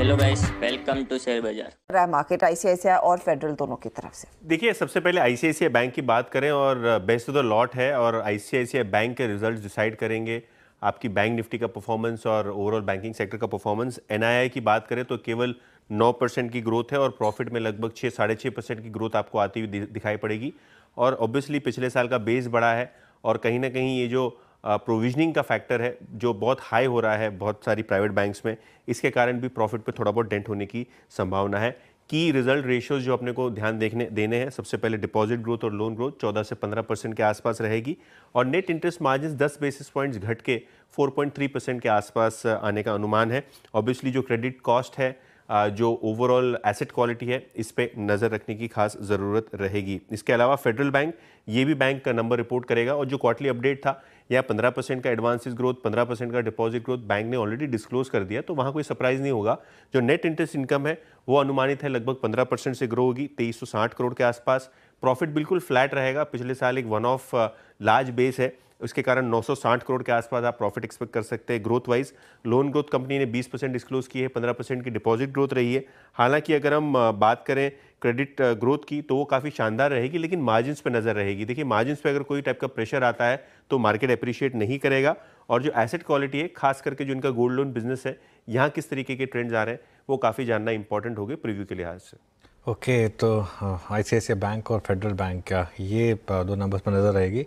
Hello guys, welcome to share Bazaar. Market ICICI और federal दोनों की तरफ से। देखिए, सबसे पहले आईसीआईसीआई बैंक की बात करें और बेस्ट ऑफ द लॉट है और आईसीआईसीआई बैंक के रिजल्ट्स डिसाइड करेंगे आपकी बैंक निफ्टी का परफॉर्मेंस और ओवरऑल बैंकिंग सेक्टर का परफॉर्मेंस। एनआईआई की बात करें तो केवल 9% की ग्रोथ है और प्रॉफिट में लगभग 6-6.5% की ग्रोथ आपको आती हुई दिखाई पड़ेगी। और ऑब्वियसली पिछले साल का बेस बड़ा है और कहीं ना कहीं ये जो प्रोविजनिंग का फैक्टर है जो बहुत हाई हो रहा है बहुत सारी प्राइवेट बैंक्स में, इसके कारण भी प्रॉफिट पे थोड़ा बहुत डेंट होने की संभावना है। की रिजल्ट रेशियोज जो अपने को ध्यान देने हैं, सबसे पहले डिपॉजिट ग्रोथ और लोन ग्रोथ 14 से 15% के आसपास रहेगी और net interest margin 10 basis points घट के 4.3% के आसपास आने का अनुमान है। ऑब्वियसली जो क्रेडिट कॉस्ट है, जो ओवरऑल एसेट क्वालिटी है, इस पे नज़र रखने की खास ज़रूरत रहेगी। इसके अलावा फेडरल बैंक, ये भी बैंक का नंबर रिपोर्ट करेगा और जो क्वार्टरली अपडेट था यहाँ 15% का एडवांसेस ग्रोथ, 15% का डिपॉजिट ग्रोथ बैंक ने ऑलरेडी डिस्क्लोज कर दिया, तो वहाँ कोई सरप्राइज नहीं होगा। जो नेट इंटरेस्ट इनकम है वो अनुमानित है लगभग 15% से ग्रो होगी 2360 करोड़ के आसपास। प्रॉफिट बिल्कुल फ्लैट रहेगा, पिछले साल एक वन ऑफ लार्ज बेस है, उसके कारण 960 करोड़ के आसपास आप प्रॉफिट एक्सपेक्ट कर सकते हैं। Growth wise loan growth company ने 20% डिस्क्लोज की है, 15% की डिपॉजिट ग्रोथ रही है। हालांकि अगर हम बात करें क्रेडिट ग्रोथ की तो वो काफ़ी शानदार रहेगी, लेकिन मार्जिन्स पे नज़र रहेगी। देखिए, मार्जिन्स पे अगर कोई टाइप का प्रेशर आता है तो मार्केट अप्रिशिएट नहीं करेगा। और जो एसेट क्वालिटी है, खास करके जो इनका गोल्ड लोन बिजनेस है, यहाँ किस तरीके के ट्रेंड्स आ रहे हैं वो काफ़ी जानना इंपॉर्टेंट होगा प्रीव्यू के लिहाज से। ओके, तो आईसीआईसीआई बैंक और फेडरल बैंक का ये दो नंबर्स पर नज़र रहेगी।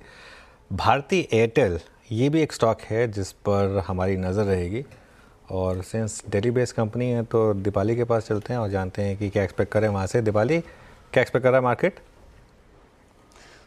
भारती एयरटेल ये भी एक स्टॉक है जिस पर हमारी नज़र रहेगी और सिंस दिल्ली बेस्ड कंपनी है तो दीपाली के पास चलते हैं और जानते हैं कि क्या एक्सपेक्ट करें वहाँ से। दीपाली, क्या एक्सपेक्ट कर रहा है मार्केट?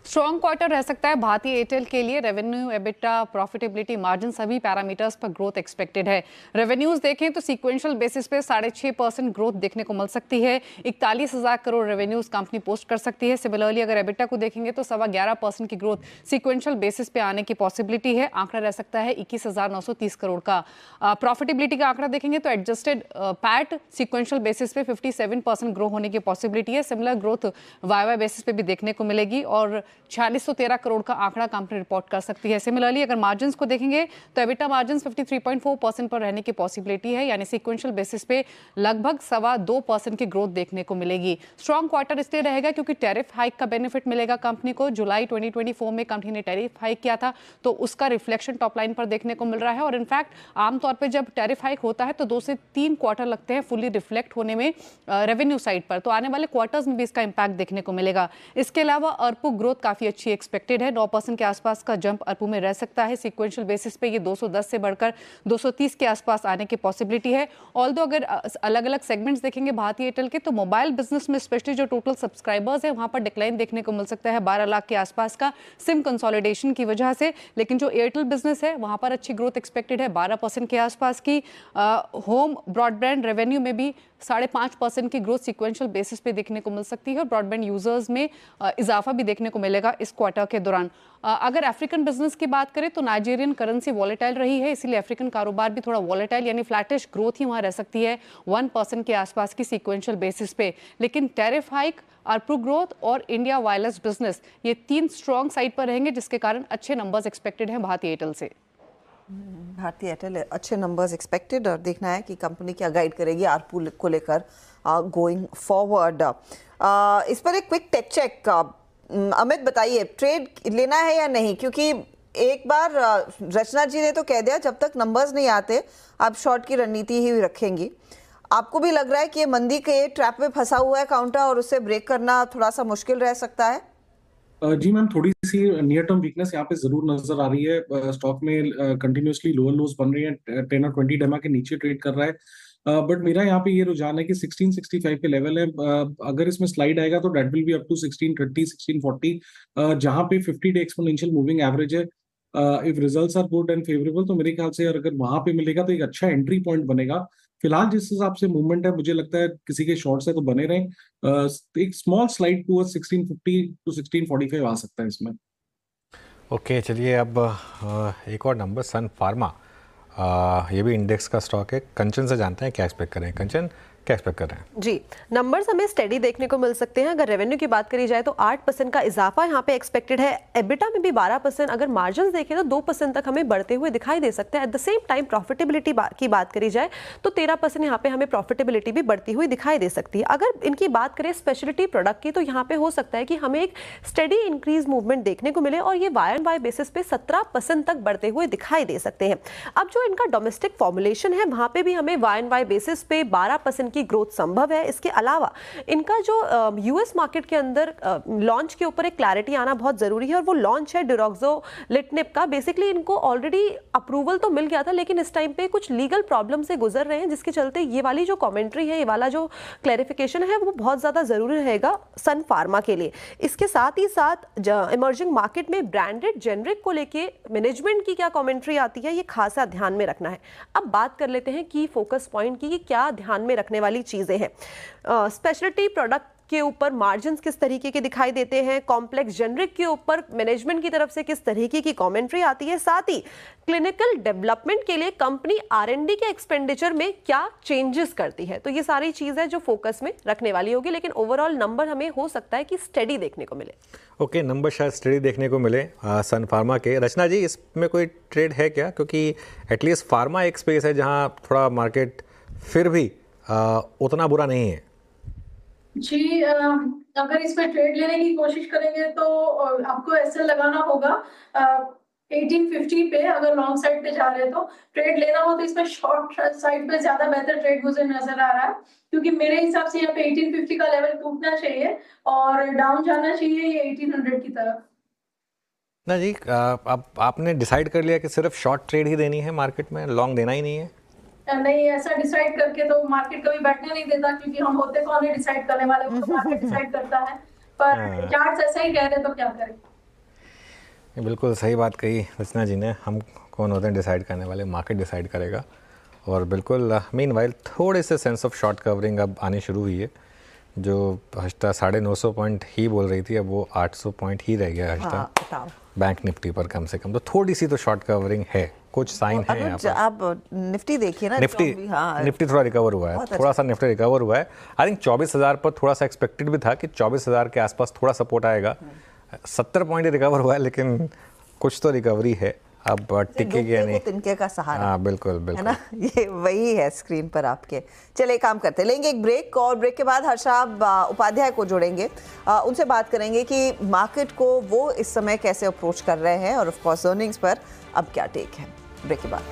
स्ट्रॉन्ग क्वार्टर रह सकता है भारतीय एयरटेल के लिए। रेवेन्यू, एबिटा, प्रॉफिटेबिलिटी, मार्जिन सभी पैरामीटर्स पर ग्रोथ एक्सपेक्टेड है। रेवेन्यूज देखें तो सीक्वेंशियल बेसिस पे 6.5% ग्रोथ देखने को मिल सकती है। 41,000 करोड़ रेवेन्यूज कंपनी पोस्ट कर सकती है। सिमिलरली अगर एबिटा को देखेंगे तो 11.25% की ग्रोथ सीक्वेंशियल बेसिस पे आने की पॉसिबिलिटी है। आंकड़ा रह सकता है 21,930 करोड़ का। प्रॉफिटेबिलिटी का आंकड़ा देखेंगे तो एडजस्टेड पैट सीक्वेंशियल बेसिस पे 57% ग्रो होने की पॉसिबिलिटी है। सिमिलर ग्रोथ वाई बेसिस पे भी देखने को मिलेगी और 4613 करोड़ का आंकड़ा कंपनी रिपोर्ट कर सकती है। सिमिलरली अगर मार्जिन्स को देखेंगे तो एबिटा मार्जिन्स 53.4% पर रहने की पॉसिबिलिटी है, यानी सीक्वेंशियल बेसिस पे लगभग 2.25% की ग्रोथ देखने को मिलेगी। स्ट्रॉन्ग क्वार्टर इसलिए रहेगा क्योंकि टैरिफ हाइक का बेनिफिट मिलेगा कंपनी को। जुलाई 2024 में कंपनी ने टैरिफ हाइक किया था तो उसका रिफ्लेक्शन टॉप लाइन पर देखने को मिल रहा है और इनफैक्ट आमतौर पर जब टैरिफ हाइक होता है तो 2 से 3 क्वार्टर लगते हैं फुली रिफ्लेक्ट होने में रेवेन्यू साइड पर, तो आने वाले क्वार्टर्स में भी इसका इंपैक्ट देखने को मिलेगा। इसके अलावा अर्पू ग्रोथ काफी अच्छी एक्सपेक्टेड है। 9% के आसपास का जंप अर्पू में रह सकता है। सीक्वेंशियल बेसिस पे ये 210 से बढ़कर 230 के आसपास आने की पॉसिबिलिटी है। ऑल्दो अगर अलग अलग सेगमेंट्स देखेंगे भारतीय एयरटेल के तो मोबाइल बिजनेस में स्पेशली जो टोटल सब्सक्राइबर्स है वहां पर डिक्लाइन देखने को मिल सकता है 12 लाख के आसपास का सिम कंसोलिडेशन की वजह से। लेकिन जो एयरटेल बिजनेस है वहां पर अच्छी ग्रोथ एक्सपेक्टेड है 12% के आसपास की। होम ब्रॉडबैंड रेवेन्यू में भी 5.5% की ग्रोथ सीक्वेंशियल बेसिस पे देखने को मिल सकती है और ब्रॉडबैंड यूजर्स में इजाफा भी देखने को मिलेगा इस क्वार्टर के दौरान। अगर अफ्रीकन बिजनेस की बात करें तो नाइजीरियन करेंसी वॉलेटाइल रही है, इसीलिए अफ्रीकन कारोबार भी थोड़ा वॉलेटाइल यानी फ्लैटिश ग्रोथ ही वहां रह सकती है 1% के आसपास की सीक्वेंशियल बेसिस पे। लेकिन टैरिफ हाइक, अर्पू ग्रोथ और इंडिया वायरलेस बिजनेस ये 3 स्ट्रॉन्ग साइड पर रहेंगे जिसके कारण अच्छे नंबर्स एक्सपेक्टेड हैं भारतीय एयरटेल से। भारतीय एयरटेल अच्छे नंबर्स एक्सपेक्टेड और देखना है कि कंपनी क्या गाइड करेगी आरपू को लेकर गोइंग फॉरवर्ड। इस पर एक क्विक टेक चेक, अमित बताइए ट्रेड लेना है या नहीं, क्योंकि एक बार रचना जी ने तो कह दिया जब तक नंबर्स नहीं आते आप शॉर्ट की रणनीति ही रखेंगी। आपको भी लग रहा है कि ये मंदी के ट्रैप में फंसा हुआ है काउंटर और उससे ब्रेक करना थोड़ा सा मुश्किल रह सकता है? जी मैम, थोड़ी सी नियर टर्म वीकनेस यहाँ पे जरूर नजर आ रही है। स्टॉक में कंटिन्यूसली लोअर लोज बन रही है, 10 और 20 डेमा के नीचे ट्रेड कर रहा है। बट मेरा यहाँ पे ये रुझान है कि 1665 के लेवल है। अगर इसमें स्लाइड आएगा तो date will be up to 1630 1640, जहाँ पे 50 डे एक्सपोनेंशियल मूविंग एवरेज है। If results are good and favourable तो मेरे ख्याल से अगर वहां पे मिलेगा तो एक अच्छा एंट्री पॉइंट बनेगा। फिलहाल जिस हिसाब से मूवमेंट है मुझे लगता है किसी के शॉर्ट्स है तो बने रहें। एक स्मॉल स्लाइड टूवर्ड्स 1650 टू 1645 आ सकता है इसमें। ओके, चलिए अब एक और नंबर, सन फार्मा, ये भी इंडेक्स का स्टॉक है। कंचन से जानते हैं क्या एक्सपेक्ट करें। कंचन, क्या एक्सपेक्ट कर रहे हैं? जी, नंबर्स हमें स्टेडी देखने को मिल सकते हैं। अगर रेवेन्यू की बात करी जाए तो 8% का इजाफा यहाँ पे एक्सपेक्टेड है, एबिटा में भी 12%, अगर मार्जिन देखें तो 2% तक हमें बढ़ते हुए दिखाई दे सकते हैं। At the same time profitability की बात करी जाए तो 13% यहाँ पे हमें प्रॉफिटेबिलिटी भी बढ़ती हुई दिखाई दे सकती है। अगर इनकी बात करें स्पेशलिटी प्रोडक्ट की तो यहाँ पे हो सकता है कि हमें एक स्टेडी इंक्रीज मूवमेंट देखने को मिले और ये Y-on-Y बेसिस पे 17% तक बढ़ते हुए दिखाई दे सकते हैं। अब जो इनका डोमेस्टिक फॉर्मुलेशन है वहाँ पे भी हमें Y-on-Y बेसिस पे 12% की ग्रोथ संभव है। इसके अलावा इनका जो यूएस मार्केट के अंदर लॉन्च के ऊपर एक क्लैरिटी आना बहुत जरूरी है और वो लॉन्च है डिरोक्सोलिटिनिब का। बेसिकली इनको ऑलरेडी अप्रूवल तो मिल गया था लेकिन इस टाइम पे कुछ लीगल प्रॉब्लम से गुजर रहे हैं, जिसके चलते ये वाली जो कमेंट्री है, ये वाला जो क्लैरिफिकेशन है वो बहुत ज्यादा जरूरी रहेगा सन फार्मा के लिए। इसके साथ ही साथ इमर्जिंग मार्केट में ब्रांडेड जेनरिक को लेके मैनेजमेंट की क्या कमेंट्री आती है, ये खासा ध्यान में रखना है। अब बात कर लेते हैं की फोकस पॉइंट की, क्या ध्यान में रखने वाली चीजें हैं। स्पेशलिटी प्रोडक्ट के ऊपर मार्जिन्स किस तरीके के दिखाई देते हैं, कॉम्प्लेक्स जेनरिक के ऊपर मैनेजमेंट की तरफ से किस तरीके की कमेंट्री आती है, साथ ही क्लिनिकल डेवलपमेंट के लिए कंपनी R&D के एक्सपेंडिचर में क्या चेंजेस करती है। तो ये सारी चीजें जो फोकस में रखने वाली होगी, लेकिन ओवरऑल नंबर हमें हो सकता है कि स्टेडी देखने को मिले। ओके, नंबर शायद स्टेडी देखने को मिले सन फार्मा के। रचना जी, इसमें कोई ट्रेड है क्या? क्योंकि एटलीस्ट फार्मा एक स्पेस है जहां थोड़ा मार्केट फिर भी उतना बुरा नहीं है। जी, अगर इसमें ट्रेड लेने की कोशिश करेंगे तो आपको ऐसे लगाना होगा 1850 पे। अगर लॉन्ग साइड पे जा रहे हैं तो ट्रेड लेना हो तो इसमें शॉर्ट साइड पे ज्यादा बेहतर ट्रेड मुझे नजर आ रहा है, क्योंकि मेरे हिसाब से यहाँ पे 1850 का लेवल टूटना चाहिए और डाउन जाना चाहिए ये 1800 की तरफ। ना जी, आपने डिसाइड कर लिया कि सिर्फ शॉर्ट ट्रेड ही देनी है मार्केट में, लॉन्ग देना ही नहीं है? नहीं, ऐसा डिसाइड करके तो मार्केट कभी बैठने नहीं देता, क्योंकि हम होते कौन है डिसाइड करने वाले, वो तो मार्केट डिसाइड करता है। पर चार्ट्स ऐसा ही कह रहे तो क्या करें। बिल्कुल सही बात कही रचना जी ने, हम कौन होते हैं डिसाइड करने वाले, मार्केट डिसाइड करेगा। और बिल्कुल मीनवाइल थोड़े से सेंस ऑफ शॉर्ट कवरिंग अब आनी शुरू हुई है। जो हश्ता 950 पॉइंट ही बोल रही थी, अब वो 800 पॉइंट ही रह गया हश्ता बैंक निफ्टी पर कम से कम। तो थोड़ी सी तो शॉर्ट कवरिंग है, कुछ साइन है यहाँ पर। आप निफ्टी देखिए ना, निफ्टी थोड़ा रिकवर हुआ है, थोड़ा सा निफ्टी रिकवर हुआ है। आई थिंक 24,000 पर थोड़ा सा एक्सपेक्टेड भी था कि 24,000 के आसपास थोड़ा सपोर्ट आएगा। 70 पॉइंट रिकवर हुआ है, लेकिन कुछ तो रिकवरी है। अब टिकेगी या नहीं, तिनके का सहारा। हाँ बिल्कुल बिल्कुल, है ना, ये वही है स्क्रीन पर आपके। चले काम करते, लेंगे एक ब्रेक और ब्रेक के बाद हर्षा उपाध्याय को जोड़ेंगे, उनसे बात करेंगे कि मार्केट को वो इस समय कैसे अप्रोच कर रहे हैं और ऑफ कोर्स अर्निंग्स पर अब क्या टेक है। ब्रेक के बाद